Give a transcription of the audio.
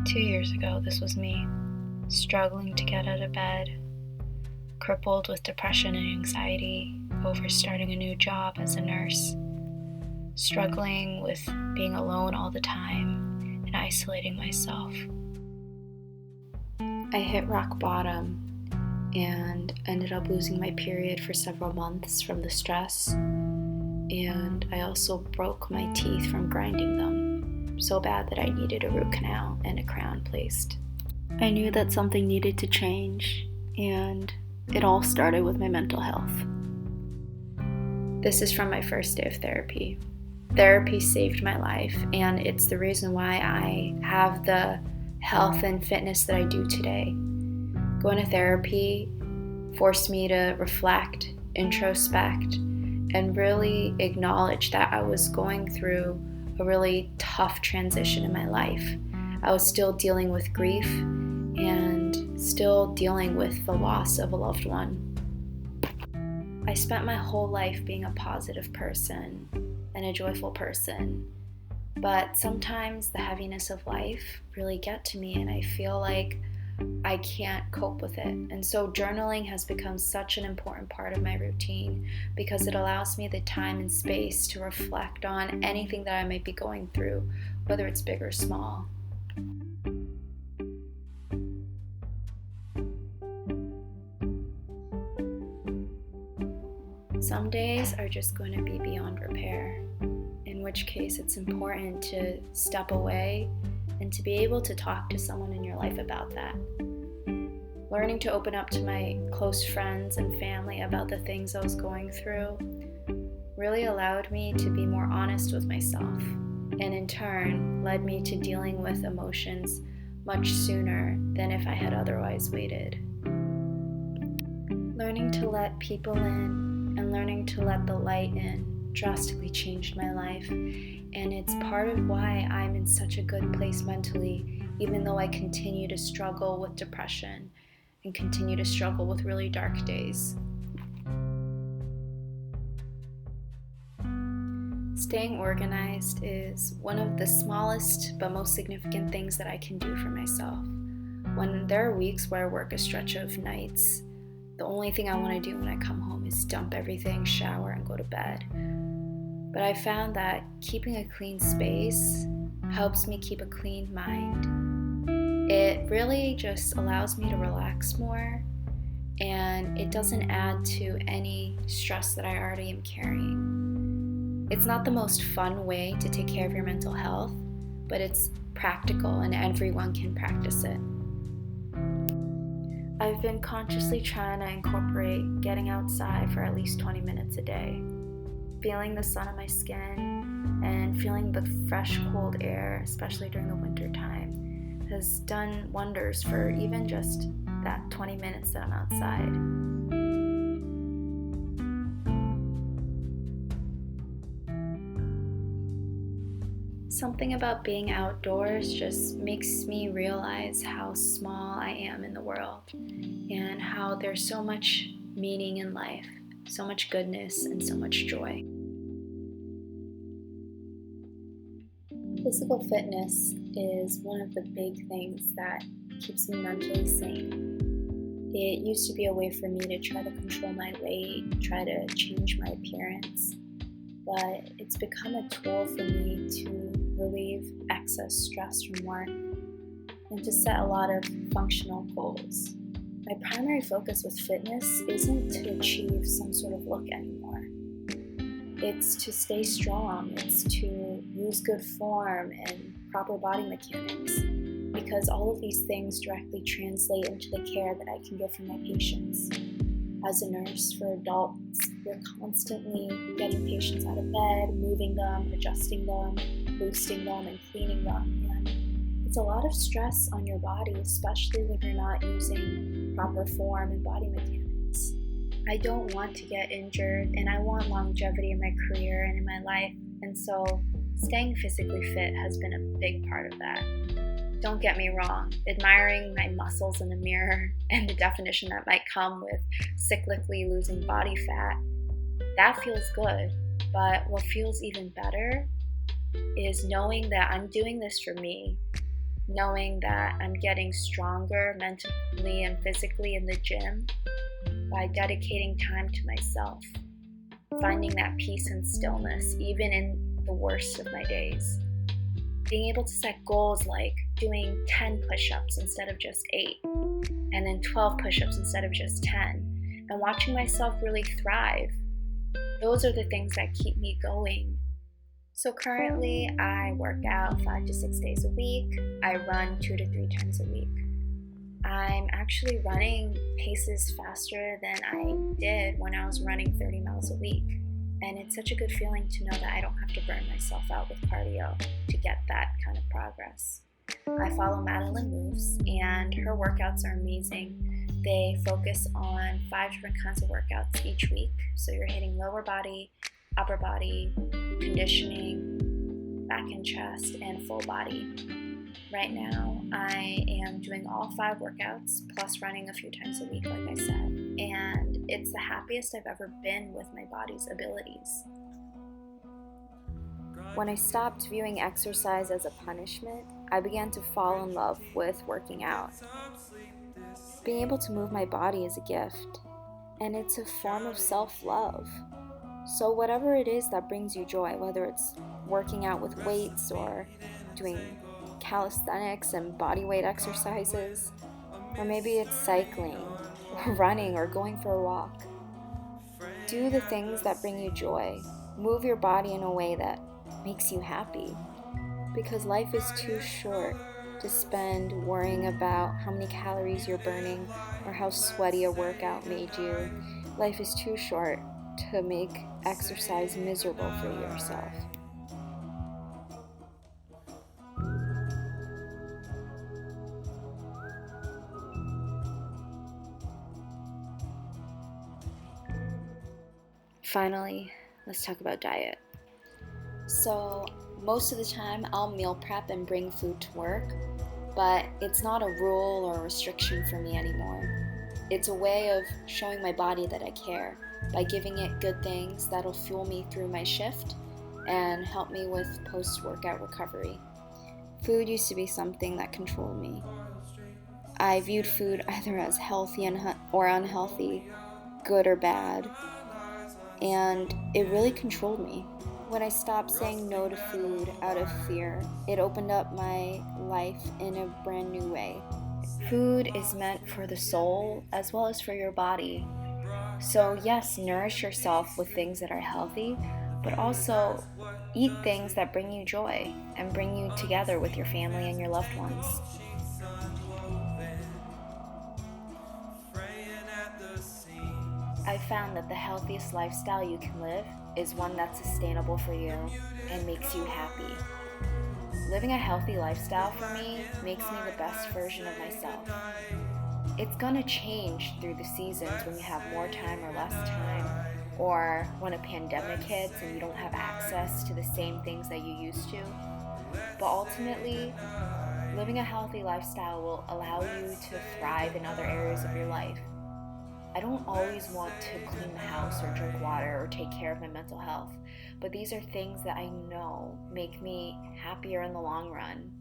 2 years ago, this was me, struggling to get out of bed, crippled with depression and anxiety over starting a new job as a nurse, struggling with being alone all the time and isolating myself. I hit rock bottom and ended up losing my period for several months from the stress, and I also broke my teeth from grinding them so bad that I needed a root canal and a crown placed. I knew that something needed to change, and it all started with my mental health. This is from my first day of therapy. Therapy saved my life, and it's the reason why I have the health and fitness that I do today. Going to therapy forced me to reflect, introspect, and really acknowledge that I was going through a really tough transition in my life. I was still dealing with grief and still dealing with the loss of a loved one. I spent my whole life being a positive person and a joyful person, but sometimes the heaviness of life really get to me and I feel like I can't cope with it. And so journaling has become such an important part of my routine because it allows me the time and space to reflect on anything that I might be going through, whether it's big or small. Some days are just going to be beyond repair, in which case it's important to step away and to be able to talk to someone in your life about that. Learning to open up to my close friends and family about the things I was going through really allowed me to be more honest with myself, and in turn led me to dealing with emotions much sooner than if I had otherwise waited. Learning to let people in and learning to let the light in drastically changed my life, and it's part of why I'm in such a good place mentally, even though I continue to struggle with depression and continue to struggle with really dark days. Staying organized is one of the smallest but most significant things that I can do for myself. When there are weeks where I work a stretch of nights, the only thing I want to do when I come home is dump everything, shower, and go to bed. But I found that keeping a clean space helps me keep a clean mind. It really just allows me to relax more, and it doesn't add to any stress that I already am carrying. It's not the most fun way to take care of your mental health, but it's practical and everyone can practice it. I've been consciously trying to incorporate getting outside for at least 20 minutes a day. Feeling the sun on my skin and feeling the fresh, cold air, especially during the winter time, has done wonders for even just that 20 minutes that I'm outside. Something about being outdoors just makes me realize how small I am in the world and how there's so much meaning in life, so much goodness and so much joy. Physical fitness is one of the big things that keeps me mentally sane. It used to be a way for me to try to control my weight, try to change my appearance, but it's become a tool for me to relieve excess stress from work and to set a lot of functional goals. My primary focus with fitness isn't to achieve some sort of look anymore. It's to stay strong, it's to use good form and proper body mechanics, because all of these things directly translate into the care that I can give for my patients. As a nurse for adults, you're constantly getting patients out of bed, moving them, adjusting them, boosting them, and cleaning them. And it's a lot of stress on your body, especially when you're not using proper form and body mechanics. I don't want to get injured, and I want longevity in my career and in my life, and so staying physically fit has been a big part of that. Don't get me wrong, admiring my muscles in the mirror and the definition that might come with cyclically losing body fat, that feels good, but what feels even better is knowing that I'm doing this for me knowing that I'm getting stronger mentally and physically in the gym by dedicating time to myself, finding that peace and stillness even in the worst of my days. Being able to set goals like doing 10 push-ups instead of just 8, and then 12 push-ups instead of just 10, and watching myself really thrive. Those are the things that keep me going. So currently I work out 5 to 6 days a week. I run 2 to 3 times a week. I'm actually running paces faster than I did when I was running 30 miles a week. And it's such a good feeling to know that I don't have to burn myself out with cardio to get that kind of progress. I follow Madeline Moves, and her workouts are amazing. They focus on 5 different kinds of workouts each week. So you're hitting lower body, upper body, conditioning, back and chest, and full body. Right now, I am doing all 5 workouts, plus running a few times a week, like I said. And it's the happiest I've ever been with my body's abilities. When I stopped viewing exercise as a punishment, I began to fall in love with working out. Being able to move my body is a gift, and it's a form of self-love. So whatever it is that brings you joy, whether it's working out with weights or doing calisthenics and body weight exercises, or maybe it's cycling or running or going for a walk, do the things that bring you joy. Move your body in a way that makes you happy, because life is too short to spend worrying about how many calories you're burning or how sweaty a workout made you. Life is too short to make exercise miserable for yourself. Finally, let's talk about diet. So most of the time I'll meal prep and bring food to work, but it's not a rule or a restriction for me anymore. It's a way of showing my body that I care by giving it good things that'll fuel me through my shift and help me with post-workout recovery. Food used to be something that controlled me. I viewed food either as healthy or unhealthy, good or bad, and it really controlled me. When I stopped saying no to food out of fear, it opened up my life in a brand new way. Food is meant for the soul as well as for your body. So yes, nourish yourself with things that are healthy, but also eat things that bring you joy and bring you together with your family and your loved ones. I found that the healthiest lifestyle you can live is one that's sustainable for you and makes you happy. Living a healthy lifestyle for me makes me the best version of myself. It's gonna change through the seasons when you have more time or less time, or when a pandemic hits and you don't have access to the same things that you used to. But ultimately, living a healthy lifestyle will allow you to thrive in other areas of your life. I don't always want to clean the house or drink water or take care of my mental health, but these are things that I know make me happier in the long run.